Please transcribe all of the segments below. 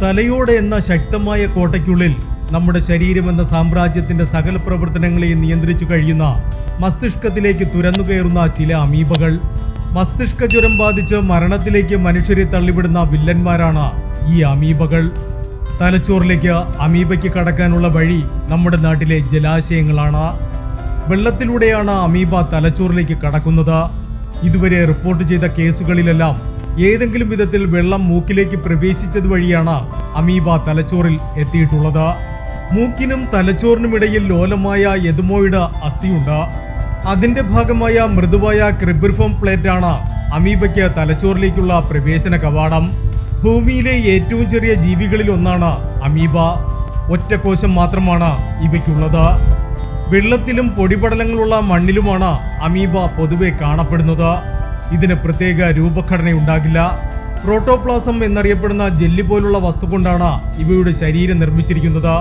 തലയോട് എന്ന ശക്തമായ കോട്ടയ്ക്കുള്ളിൽ നമ്മുടെ ശരീരമെന്ന സാമ്രാജ്യത്തിന്റെ സകല പ്രവർത്തനങ്ങളെയും നിയന്ത്രിച്ചു കഴിയുന്ന മസ്തിഷ്കത്തിലേക്ക് തുരന്നുകയറുന്ന ചില അമീബകൾ. മസ്തിഷ്ക ജ്വരം ബാധിച്ച് മരണത്തിലേക്ക് മനുഷ്യരെ തള്ളിവിടുന്ന വില്ലന്മാരാണ് ഈ അമീബകൾ. തലച്ചോറിലേക്ക് അമീബയ്ക്ക് കടക്കാനുള്ള വഴി നമ്മുടെ നാട്ടിലെ ജലാശയങ്ങളാണ്. വെള്ളത്തിലൂടെയാണ് അമീബ തലച്ചോറിലേക്ക് കടക്കുന്നത്. ഇതുവരെ റിപ്പോർട്ട് ചെയ്ത കേസുകളിലെല്ലാം ഏതെങ്കിലും വിധത്തിൽ വെള്ളം മൂക്കിലേക്ക് പ്രവേശിച്ചത് വഴിയാണ് അമീബ തലച്ചോറിൽ എത്തിയിട്ടുള്ളത്. മൂക്കിനും തലച്ചോറിനുമിടയിൽ ലോലമായ എഡ്മോയിഡ് അസ്ഥിയുണ്ട്. അതിന്റെ ഭാഗമായ മൃദുവായ ക്രിബ്രിഫോം പ്ലേറ്റാണ് അമീബയ്ക്ക് തലച്ചോറിലേക്കുള്ള പ്രവേശന കവാടം. ഭൂമിയിലെ ഏറ്റവും ചെറിയ ജീവികളിൽ ഒന്നാണ് അമീബ. ഒറ്റ കോശം മാത്രമാണ് ഇവയ്ക്കുള്ളത്. വെള്ളത്തിലും പൊടിപടലങ്ങളുള്ള മണ്ണിലുമാണ് അമീബ പൊതുവെ കാണപ്പെടുന്നത്. ഇതിന് പ്രത്യേക രൂപഘടനയുണ്ടാകില്ല. പ്രോട്ടോപ്ലാസം എന്നറിയപ്പെടുന്ന ജെല്ലി പോലുള്ള വസ്തു കൊണ്ടാണ് ഇവയുടെ ശരീരം നിർമ്മിച്ചിരിക്കുന്നത്.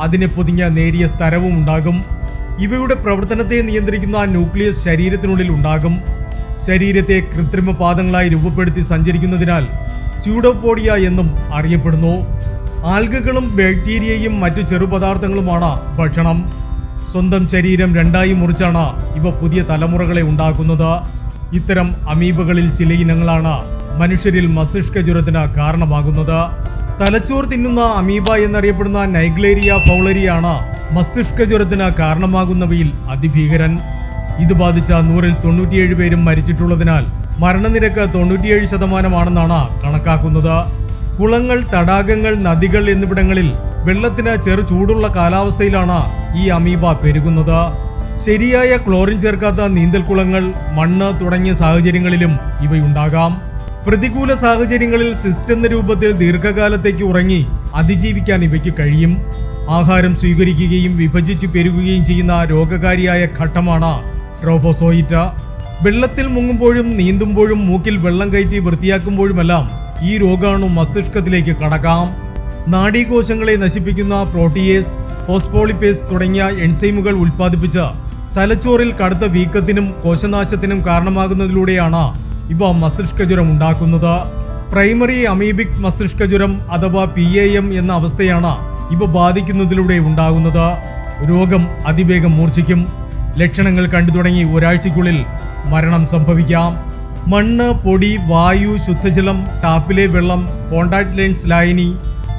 അതിനെ പൊതിഞ്ഞ നേരിയ സ്തരവും ഉണ്ടാകും. ഇവയുടെ പ്രവർത്തനത്തെ നിയന്ത്രിക്കുന്ന ന്യൂക്ലിയസ് ശരീരത്തിനുള്ളിൽ ഉണ്ടാകും. ശരീരത്തെ കൃത്രിമ പാദങ്ങളായി രൂപപ്പെടുത്തി സഞ്ചരിക്കുന്നതിനാൽ സ്യൂഡോപോഡിയ എന്നും അറിയപ്പെടുന്നു. ആൽഗകളും ബാക്ടീരിയയും മറ്റു ചെറുപദാർത്ഥങ്ങളുമാണ് ഭക്ഷണം. സ്വന്തം ശരീരം രണ്ടായി മുറിച്ചാണ് ഇവ പുതിയ തലമുറകളെ ഉണ്ടാക്കുന്നത്. ഇത്തരം അമീബകളിൽ ചില ഇനങ്ങളാണ് മനുഷ്യരിൽ മസ്തിഷ്ക ജ്വരത്തിന് കാരണമാകുന്നത്. തലച്ചോർ തിന്നുന്ന അമീബ എന്നറിയപ്പെടുന്ന നൈഗ്ലേരിയ ഫൗളരിയാണ് മസ്തിഷ്ക ജ്വരത്തിന് കാരണമാകുന്നവയിൽ അതിഭീകരൻ. ഇത് ബാധിച്ച 100-ൽ 97 പേരും മരിച്ചിട്ടുള്ളതിനാൽ മരണനിരക്ക് 97% കണക്കാക്കുന്നത്. കുളങ്ങൾ, തടാകങ്ങൾ, നദികൾ എന്നിവിടങ്ങളിൽ വെള്ളത്തിന് ചെറു ചൂടുള്ള കാലാവസ്ഥയിലാണ് ഈ അമീബ പെരുകുന്നത്. ശരിയായ ക്ലോറിൻ ചേർക്കാത്ത നീന്തൽക്കുളങ്ങൾ, മണ്ണ് തുടങ്ങിയ സാഹചര്യങ്ങളിലും ഇവയുണ്ടാകാം. പ്രതികൂല സാഹചര്യങ്ങളിൽ സിസ്റ്റ് എന്ന രൂപത്തിൽ ദീർഘകാലത്തേക്ക് ഉറങ്ങി അതിജീവിക്കാൻ ഇവയ്ക്ക് കഴിയും. ആഹാരം സ്വീകരിക്കുകയും വിഭജിച്ച് പെരുകുകയും ചെയ്യുന്ന രോഗകാരിയായ ഘട്ടമാണ് ട്രോഫോസോയിറ്റ്. വെള്ളത്തിൽ മുങ്ങുമ്പോഴും നീന്തുമ്പോഴും മൂക്കിൽ വെള്ളം കയറ്റി വൃത്തിയാക്കുമ്പോഴുമെല്ലാം ഈ രോഗാണു മസ്തിഷ്കത്തിലേക്ക് കടക്കാം. നാഡീകോശങ്ങളെ നശിപ്പിക്കുന്ന പ്രോട്ടിയേസ്, ഫോസ്ഫോളിപ്പേസ് തുടങ്ങിയ എൻസൈമുകൾ ഉൽപ്പാദിപ്പിച്ച് തലച്ചോറിൽ കടുത്ത വീക്കത്തിനും കോശനാശത്തിനും കാരണമാകുന്നതിലൂടെയാണ് ഇവ മസ്തിഷ്ക ജ്വരം ഉണ്ടാക്കുന്നത്. പ്രൈമറി അമീബിക് മസ്തിഷ്ക ജ്വരം അഥവാ PAM എന്ന അവസ്ഥയാണ് ഇവ ബാധിക്കുന്നതിലൂടെ ഉണ്ടാകുന്നത്. രോഗം അതിവേഗം മൂർച്ഛിക്കും. ലക്ഷണങ്ങൾ കണ്ടു തുടങ്ങി ഒരാഴ്ചയ്ക്കുള്ളിൽ മരണം സംഭവിക്കാം. മണ്ണ്, പൊടി, വായു, ശുദ്ധജലം, ടാപ്പിലെ വെള്ളം, കോണ്ടാക്ട് ലെൻസ് ലായനി,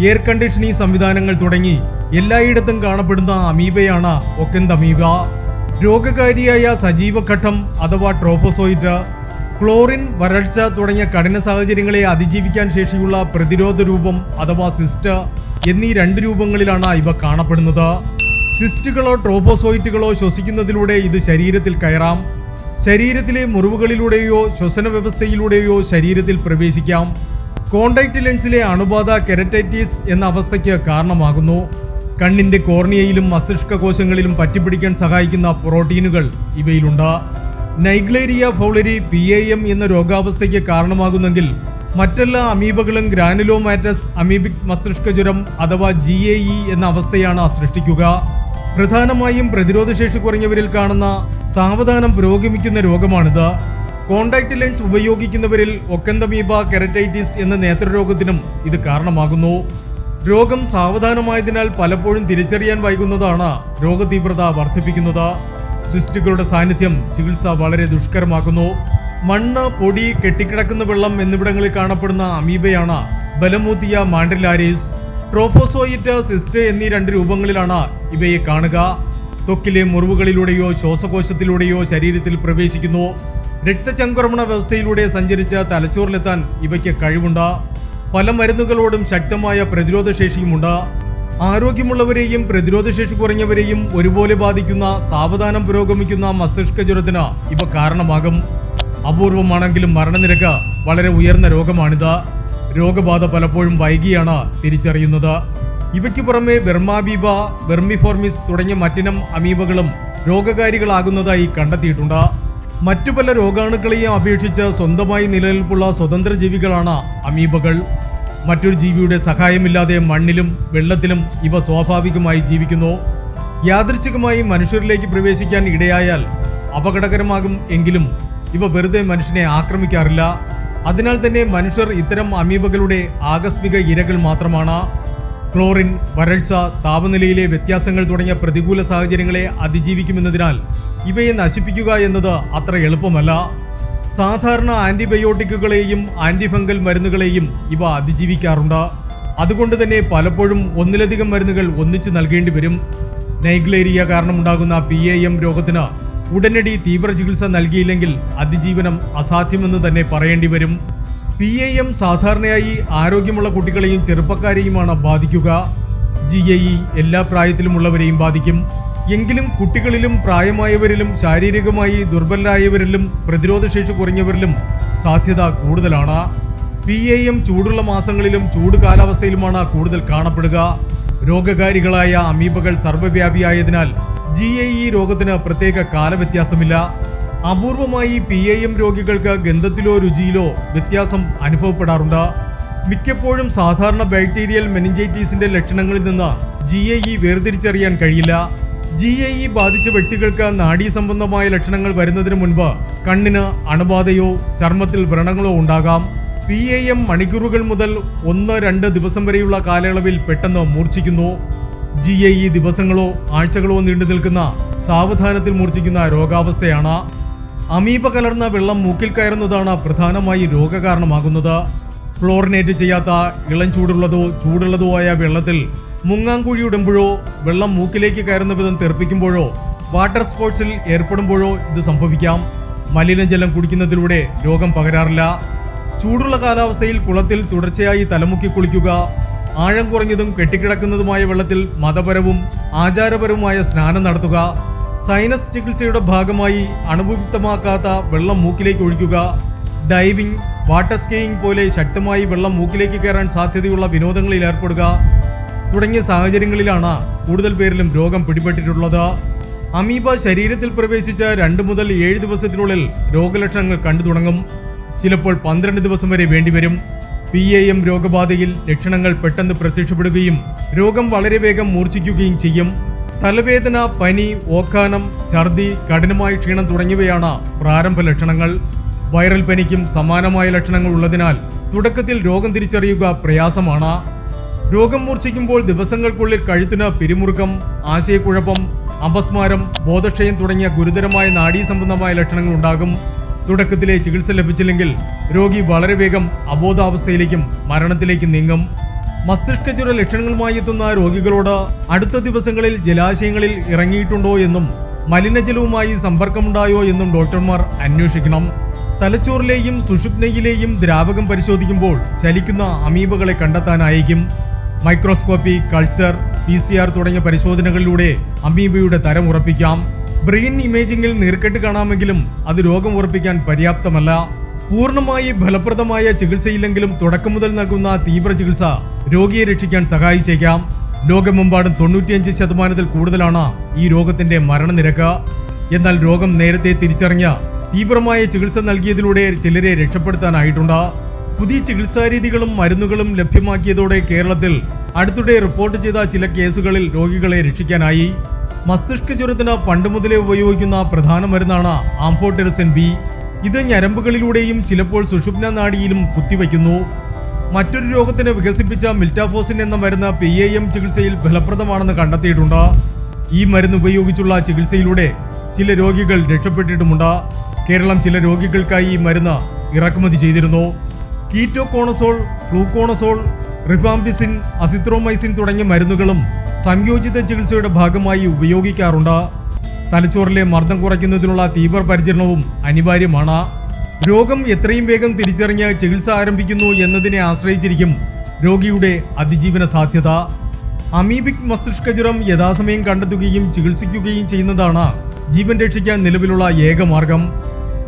എയർ കണ്ടീഷനിങ് സംവിധാനങ്ങൾ തുടങ്ങി എല്ലായിടത്തും കാണപ്പെടുന്ന അമീബയാണ് ഒക്കന്തമീബ. രോഗകാരിയായ സജീവഘട്ടം അഥവാ ട്രോഫോസോയിറ്റ്, ക്ലോറിൻ, വരൾച്ച തുടങ്ങിയ കഠിന സാഹചര്യങ്ങളെ അതിജീവിക്കാൻ ശേഷിയുള്ള പ്രതിരോധ രൂപം അഥവാ സിസ്റ്റ് എന്നീ 2 രൂപങ്ങളിലാണ് ഇവ കാണപ്പെടുന്നത്. സിസ്റ്റുകളോ ട്രോഫോസോയിറ്റുകളോ ശ്വസിക്കുന്നതിലൂടെ ഇത് ശരീരത്തിൽ കയറാം. ശരീരത്തിലെ മുറിവുകളിലൂടെയോ ശ്വസന വ്യവസ്ഥയിലൂടെയോ ശരീരത്തിൽ പ്രവേശിക്കാം. കോണ്ടാക്ട് ലെൻസിലെ അണുബാധ കെരറ്റൈറ്റിസ് എന്ന അവസ്ഥയ്ക്ക് കാരണമാകുന്നു. കണ്ണിന്റെ കോർണിയയിലും മസ്തിഷ്ക കോശങ്ങളിലും പറ്റിപ്പിടിക്കാൻ സഹായിക്കുന്ന പ്രോട്ടീനുകൾ ഇവയിലുണ്ട്. നൈഗ്ലേരിയ ഫൗളരി PAM എന്ന രോഗാവസ്ഥയ്ക്ക് കാരണമാകുന്നെങ്കിൽ മറ്റെല്ലാ അമീബകളും ഗ്രാനുലോമാറ്റസ് അമീബിക് മസ്തിഷ്ക ജ്വരം അഥവാ GAE എന്ന അവസ്ഥയാണ് സൃഷ്ടിക്കുക. പ്രധാനമായും പ്രതിരോധശേഷി കുറഞ്ഞവരിൽ കാണുന്ന സാവധാനം പുരോഗമിക്കുന്ന രോഗമാണിത്. കോണ്ടാക്ട് ലെൻസ് ഉപയോഗിക്കുന്നവരിൽ ഒക്കന്തമീബ കെരറ്റൈറ്റിസ് എന്ന നേത്രരോഗത്തിനും ഇത് കാരണമാകുന്നു. രോഗം സാവധാനമായതിനാൽ പലപ്പോഴും തിരിച്ചറിയാൻ വൈകുന്നതാണ് രോഗതീവ്രത വർദ്ധിപ്പിക്കുന്നത്. സിസ്റ്റുകളുടെ സാന്നിധ്യം ചികിത്സ വളരെ ദുഷ്കരമാക്കുന്നു. മണ്ണ്, പൊടി, കെട്ടിക്കിടക്കുന്ന വെള്ളം എന്നിവിടങ്ങളിൽ കാണപ്പെടുന്ന അമീബയാണ് ബലമൂത്തിയ മാൻഡ്രിലാരിസ്. ട്രോഫോസോയിറ്റ്, സിസ്റ്റ് എന്നീ 2 രൂപങ്ങളിലാണ് ഇവയെ കാണുക. ത്വക്കിലെ മുറിവുകളിലൂടെയോ ശ്വാസകോശത്തിലൂടെയോ ശരീരത്തിൽ പ്രവേശിക്കുന്നു. രക്തചംക്രമണ വ്യവസ്ഥയിലൂടെ സഞ്ചരിച്ച് തലച്ചോറിലെത്താൻ ഇവയ്ക്ക് കഴിവുണ്ട്. പല മരുന്നുകളോടും ശക്തമായ പ്രതിരോധശേഷിയുമുണ്ട്. ആരോഗ്യമുള്ളവരെയും പ്രതിരോധശേഷി കുറഞ്ഞവരെയും ഒരുപോലെ ബാധിക്കുന്ന സാവധാനം പുരോഗമിക്കുന്ന മസ്തിഷ്ക ജ്വരത്തിന് ഇവ കാരണമാകും. അപൂർവമാണെങ്കിലും മരണനിരക്ക് വളരെ ഉയർന്ന രോഗമാണിത്. രോഗബാധ പലപ്പോഴും വൈകിയാണ് തിരിച്ചറിയുന്നത്. ഇവയ്ക്ക് പുറമെ വെർമാബീബ, വെർമിഫോർമിസ് തുടങ്ങിയ മറ്റിനം അമീബകളും രോഗകാരികളാകുന്നതായി കണ്ടെത്തിയിട്ടുണ്ട്. മറ്റു പല രോഗാണുക്കളെയും അപേക്ഷിച്ച് സ്വന്തമായി നിലനിൽപ്പുള്ള സ്വതന്ത്ര ജീവികളാണ് അമീബകൾ. മറ്റൊരു ജീവിയുടെ സഹായമില്ലാതെ മണ്ണിലും വെള്ളത്തിലും ഇവ സ്വാഭാവികമായി ജീവിക്കുന്നു. യാദൃച്ഛികമായി മനുഷ്യരിലേക്ക് പ്രവേശിക്കാൻ ഇടയായാൽ അപകടകരമാകും. എങ്കിലും ഇവ വെറുതെ മനുഷ്യനെ ആക്രമിക്കാറില്ല. അതിനാൽ തന്നെ മനുഷ്യർ ഇത്തരം അമീബകളുടെ ആകസ്മിക ഇരകൾ മാത്രമാണ്. ക്ലോറിൻ, വരൾച്ച, താപനിലയിലെ വ്യത്യാസങ്ങൾ തുടങ്ങിയ പ്രതികൂല സാഹചര്യങ്ങളെ അതിജീവിക്കുമെന്നതിനാൽ ഇവയെ നശിപ്പിക്കുക എന്നത് അത്ര എളുപ്പമല്ല. സാധാരണ ആന്റിബയോട്ടിക്കുകളെയും ആന്റിഫംഗൽ മരുന്നുകളെയും ഇവ അതിജീവിക്കാറുണ്ട്. അതുകൊണ്ട് തന്നെ പലപ്പോഴും ഒന്നിലധികം മരുന്നുകൾ ഒന്നിച്ചു നൽകേണ്ടി വരും. നൈഗ്ലേരിയ കാരണമുണ്ടാകുന്ന PAM രോഗത്തിന് ഉടനടി തീവ്ര ചികിത്സ നൽകിയില്ലെങ്കിൽ അതിജീവനം അസാധ്യമെന്ന് തന്നെ പറയേണ്ടി വരും. PAM സാധാരണയായി ആരോഗ്യമുള്ള കുട്ടികളെയും ചെറുപ്പക്കാരെയുമാണ് ബാധിക്കുക. GAE എല്ലാ പ്രായത്തിലുമുള്ളവരെയും ബാധിക്കും. എങ്കിലും കുട്ടികളിലും പ്രായമായവരിലും ശാരീരികമായി ദുർബലരായവരിലും പ്രതിരോധശേഷി കുറഞ്ഞവരിലും സാധ്യത കൂടുതലാണ്. PAM ചൂടുള്ള മാസങ്ങളിലും ചൂട് കാലാവസ്ഥയിലുമാണ് കൂടുതൽ കാണപ്പെടുക. രോഗകാരികളായ അമീബകൾ സർവ്വവ്യാപിയായതിനാൽ GAE രോഗത്തിന് പ്രത്യേക കാലവ്യത്യാസമില്ല. അപൂർവമായി PAM രോഗികൾക്ക് ഗന്ധത്തിലോ രുചിയിലോ വ്യത്യാസം അനുഭവപ്പെടാറുണ്ട്. മിക്കപ്പോഴും സാധാരണ ബാക്ടീരിയൽ മെനിഞ്ചൈറ്റിസിന്റെ ലക്ഷണങ്ങളിൽ നിന്ന് GAE വേർതിരിച്ചറിയാൻ കഴിയില്ല. GAE ബാധിച്ച വ്യക്തികൾക്ക് നാഡീസംബന്ധമായ ലക്ഷണങ്ങൾ വരുന്നതിന് മുൻപ് കണ്ണിന് അണുബാധയോ ചർമ്മത്തിൽ വ്രണങ്ങളോ ഉണ്ടാകാം. PAM മണിക്കൂറുകൾ മുതൽ 1-2 ദിവസം വരെയുള്ള കാലയളവിൽ പെട്ടെന്ന് മൂർച്ഛിക്കുന്നു. GAE ദിവസങ്ങളോ ആഴ്ചകളോ നീണ്ടു നിൽക്കുന്ന സാവധാനത്തിൽ മൂർച്ഛിക്കുന്ന രോഗാവസ്ഥയാണ്. അമീബ കലർന്ന വെള്ളം മൂക്കിൽ കയറുന്നതാണ് പ്രധാനമായി രോഗകാരണമാകുന്നത്. ക്ലോറിനേറ്റ് ചെയ്യാത്ത ഇളം ചൂടുള്ളതോ ആയ വെള്ളത്തിൽ മുങ്ങാങ്കുഴിയിടുമ്പോഴോ വെള്ളം മൂക്കിലേക്ക് കയറുന്ന വിധം തെറിപ്പിക്കുമ്പോഴോ വാട്ടർ സ്പോർട്സിൽ ഏർപ്പെടുമ്പോഴോ ഇത് സംഭവിക്കാം. മലിനജലം കുടിക്കുന്നതിലൂടെ രോഗം പകരാറില്ല. ചൂടുള്ള കാലാവസ്ഥയിൽ കുളത്തിൽ തുടർച്ചയായി തലമുക്കി കുളിക്കുക, ആഴം കുറഞ്ഞതും കെട്ടിക്കിടക്കുന്നതുമായ വെള്ളത്തിൽ മതപരവും ആചാരപരവുമായ സ്നാനം നടത്തുക, സൈനസ് ചികിത്സയുടെ ഭാഗമായി അണുവിമുക്തമാക്കാത്ത വെള്ളം മൂക്കിലേക്ക് ഒഴിക്കുക, ഡൈവിംഗ്, വാട്ടർ സ്കീയിങ് പോലെ ശക്തമായി വെള്ളം മൂക്കിലേക്ക് കയറാൻ സാധ്യതയുള്ള വിനോദങ്ങളിൽ ഏർപ്പെടുക തുടങ്ങിയ സാഹചര്യങ്ങളിലാണ് കൂടുതൽ പേരിലും രോഗം പിടിപെട്ടിട്ടുള്ളത്. അമീബ ശരീരത്തിൽ പ്രവേശിച്ച 2 മുതൽ 7 ദിവസത്തിനുള്ളിൽ രോഗലക്ഷണങ്ങൾ കണ്ടു തുടങ്ങും. ചിലപ്പോൾ 12 ദിവസം വരെ വേണ്ടിവരും. PAM രോഗബാധയിൽ ലക്ഷണങ്ങൾ പെട്ടെന്ന് പ്രത്യക്ഷപ്പെടുകയും രോഗം വളരെ വേഗം മൂർച്ഛിക്കുകയും ചെയ്യും. തലവേദന, പനി, ഓക്കാനം, ഛർദി, കഠിനമായ ക്ഷീണം തുടങ്ങിയവയാണ് പ്രാരംഭ ലക്ഷണങ്ങൾ. വൈറൽ പനിക്കും സമാനമായ ലക്ഷണങ്ങൾ ഉള്ളതിനാൽ തുടക്കത്തിൽ രോഗം തിരിച്ചറിയുക പ്രയാസമാണ്. രോഗം മൂർച്ഛിക്കുമ്പോൾ ദിവസങ്ങൾക്കുള്ളിൽ കഴുത്തിന് പിരിമുറുക്കം, ആശയക്കുഴപ്പം, അപസ്മാരം, ബോധക്ഷയം തുടങ്ങിയ ഗുരുതരമായ നാഡീസംബന്ധമായ ലക്ഷണങ്ങൾ ഉണ്ടാകും. തുടക്കത്തിലെ ചികിത്സ ലഭിച്ചില്ലെങ്കിൽ രോഗി വളരെ വേഗം അബോധാവസ്ഥയിലേക്കും മരണത്തിലേക്കും നീങ്ങും. മസ്തിഷ്കജ്വര ലക്ഷണങ്ങളുമായി എത്തുന്ന രോഗികളോട് അടുത്ത ദിവസങ്ങളിൽ ജലാശയങ്ങളിൽ ഇറങ്ങിയിട്ടുണ്ടോ എന്നും മലിനജലവുമായി സമ്പർക്കമുണ്ടായോ എന്നും ഡോക്ടർമാർ അന്വേഷിക്കണം. തലച്ചോറിലെയും സുഷുപ്നയിലെയും ദ്രാവകം പരിശോധിക്കുമ്പോൾ ചലിക്കുന്ന അമീബകളെ കണ്ടെത്താനായിരിക്കും. മൈക്രോസ്കോപ്പി, കൾച്ചർ, PCR തുടങ്ങിയ പരിശോധനകളിലൂടെ അമീബയുടെ തരം ഉറപ്പിക്കാം. ബ്രെയിൻ ഇമേജിംഗിൽ നീർക്കെട്ട് കാണാമെങ്കിലും അത് രോഗം ഉറപ്പിക്കാൻ പര്യാപ്തമല്ല. പൂർണ്ണമായി ഫലപ്രദമായ ചികിത്സയില്ലെങ്കിലും തുടക്കം മുതൽ നൽകുന്ന തീവ്ര ചികിത്സ രോഗിയെ രക്ഷിക്കാൻ സഹായിച്ചേക്കാം. ലോകമെമ്പാടും 95% കൂടുതലാണ് ഈ രോഗത്തിന്റെ മരണനിരക്ക്. എന്നാൽ രോഗം നേരത്തെ തിരിച്ചറിഞ്ഞ് തീവ്രമായ ചികിത്സ നൽകിയതിലൂടെ ചിലരെ രക്ഷപ്പെടുത്താനായിട്ടുണ്ട്. പുതിയ ചികിത്സാരീതികളും മരുന്നുകളും ലഭ്യമാക്കിയതോടെ കേരളത്തിൽ അടുത്തിടെ റിപ്പോർട്ട് ചെയ്ത ചില കേസുകളിൽ രോഗികളെ രക്ഷിക്കാനായി. മസ്തിഷ്ക ജ്വരത്തിന് പണ്ട് മുതലേ ഉപയോഗിക്കുന്ന പ്രധാന മരുന്നാണ് ആംഫോടെറിസിൻ B. ഇത് ഞരമ്പുകളിലൂടെയും ചിലപ്പോൾ സുഷുപ്ന നാഡിയിലും കുത്തിവയ്ക്കുന്നു. മറ്റൊരു രോഗത്തിന് വികസിപ്പിച്ച മിൽറ്റാഫോസിൻ എന്ന മരുന്ന് PAM ചികിത്സയിൽ ഫലപ്രദമാണെന്ന് കണ്ടെത്തിയിട്ടുണ്ട്. ഈ മരുന്ന് ഉപയോഗിച്ചുള്ള ചികിത്സയിലൂടെ ചില രോഗികൾ രക്ഷപ്പെട്ടിട്ടുമുണ്ട്. കേരളം ചില രോഗികൾക്കായി ഈ മരുന്ന് ഇറക്കുമതി ചെയ്തിരുന്നു. കീറ്റോകോണസോൾ, ഫ്ലൂക്കോണസോൾ, റിഫാംപിസിൻ, അസിത്രോമൈസിൻ തുടങ്ങിയ മരുന്നുകളും സംയോജിത ചികിത്സയുടെ ഭാഗമായി ഉപയോഗിക്കാറുണ്ട്. തലച്ചോറിലെ മർദ്ദം കുറയ്ക്കുന്നതിനുള്ള തീവ്ര പരിചരണവും അനിവാര്യമാണ്. രോഗം എത്രയും വേഗം തിരിച്ചറിഞ്ഞ് ചികിത്സ ആരംഭിക്കുന്നു എന്നതിനെ ആശ്രയിച്ചിരിക്കും രോഗിയുടെ അതിജീവന സാധ്യത. അമീബിക് മസ്തിഷ്കജ്വരം യഥാസമയം കണ്ടെത്തുകയും ചികിത്സിക്കുകയും ചെയ്യുന്നതാണ് ജീവൻ രക്ഷിക്കാൻ നിലവിലുള്ള ഏക മാർഗം.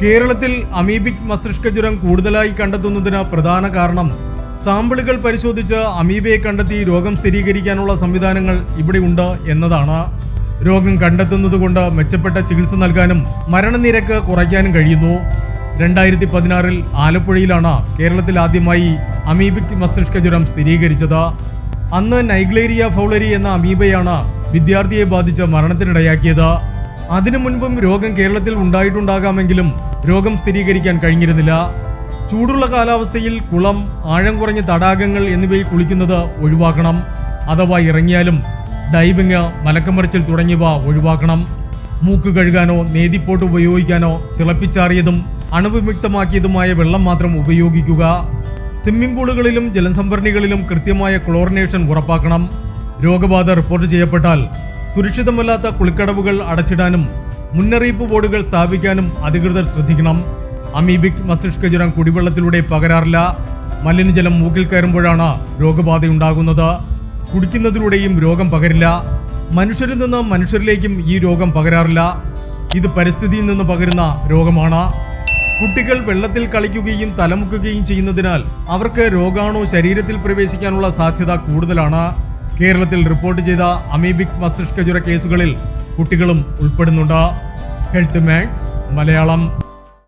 കേരളത്തിൽ അമീബിക് മസ്തിഷ്കജ്വരം കൂടുതലായി കണ്ടെത്തുന്നതിന് പ്രധാന കാരണം സാമ്പിളുകൾ പരിശോധിച്ച് അമീബയെ കണ്ടെത്തി രോഗം സ്ഥിരീകരിക്കാനുള്ള സംവിധാനങ്ങൾ ഇവിടെ ഉണ്ട് എന്നതാണ്. രോഗം കണ്ടെത്തുന്നതുകൊണ്ട് മെച്ചപ്പെട്ട ചികിത്സ നൽകാനും മരണനിരക്ക് കുറയ്ക്കാനും കഴിയുന്നു. 2016 ആലപ്പുഴയിലാണ് കേരളത്തിൽ ആദ്യമായി അമീബിക് മസ്തിഷ്കജ്വരം സ്ഥിരീകരിച്ചത്. അന്ന് നൈഗ്ലേരിയ ഫൗളരി എന്ന അമീബയാണ് വിദ്യാർത്ഥിയെ ബാധിച്ച് മരണത്തിനിടയാക്കിയത്. അതിനു മുൻപും രോഗം കേരളത്തിൽ ഉണ്ടായിട്ടുണ്ടാകാമെങ്കിലും രോഗം സ്ഥിരീകരിക്കാൻ കഴിഞ്ഞിരുന്നില്ല. ചൂടുള്ള കാലാവസ്ഥയിൽ കുളം, ആഴം കുറഞ്ഞ തടാകങ്ങൾ എന്നിവയിൽ കുളിക്കുന്നത് ഒഴിവാക്കണം. അഥവാ ഇറങ്ങിയാലും ഡൈവിങ്, മലക്കമറിച്ചിൽ തുടങ്ങിയവ ഒഴിവാക്കണം. മൂക്ക് കഴുകാനോ നേതിപ്പോട്ട് ഉപയോഗിക്കാനോ തിളപ്പിച്ചാറിയതും അണുവിമുക്തമാക്കിയതുമായ വെള്ളം മാത്രം ഉപയോഗിക്കുക. സ്വിമ്മിംഗ് പൂളുകളിലും ജലസംഭരണികളിലും കൃത്യമായ ക്ലോറിനേഷൻ ഉറപ്പാക്കണം. രോഗബാധ റിപ്പോർട്ട് ചെയ്യപ്പെട്ടാൽ സുരക്ഷിതമല്ലാത്ത കുളിക്കടവുകൾ അടച്ചിടാനും മുന്നറിയിപ്പ് ബോർഡുകൾ സ്ഥാപിക്കാനും അധികൃതർ ശ്രദ്ധിക്കണം. അമീബിക് മസ്തിഷ്ക ജ്വരം കുടിവെള്ളത്തിലൂടെ പകരാറില്ല. മലിനജലം മൂക്കിൽ കയറുമ്പോഴാണ് രോഗബാധയുണ്ടാകുന്നത്. കുടിക്കുന്നതിലൂടെയും രോഗം പകരില്ല. മനുഷ്യരിൽ നിന്ന് മനുഷ്യരിലേക്കും ഈ രോഗം പകരാറില്ല. ഇത് പരിസ്ഥിതിയിൽ നിന്ന് പകരുന്ന രോഗമാണ്. കുട്ടികൾ വെള്ളത്തിൽ കളിക്കുകയും തലമുക്കുകയും ചെയ്യുന്നതിനാൽ അവർക്ക് രോഗാണു ശരീരത്തിൽ പ്രവേശിക്കാനുള്ള സാധ്യത കൂടുതലാണ്. കേരളത്തിൽ റിപ്പോർട്ട് ചെയ്ത അമീബിക് മസ്തിഷ്ക ജ്വര കേസുകളിൽ കുട്ടികളും ഉൾപ്പെടുന്നുണ്ട്. Health max Malayalam.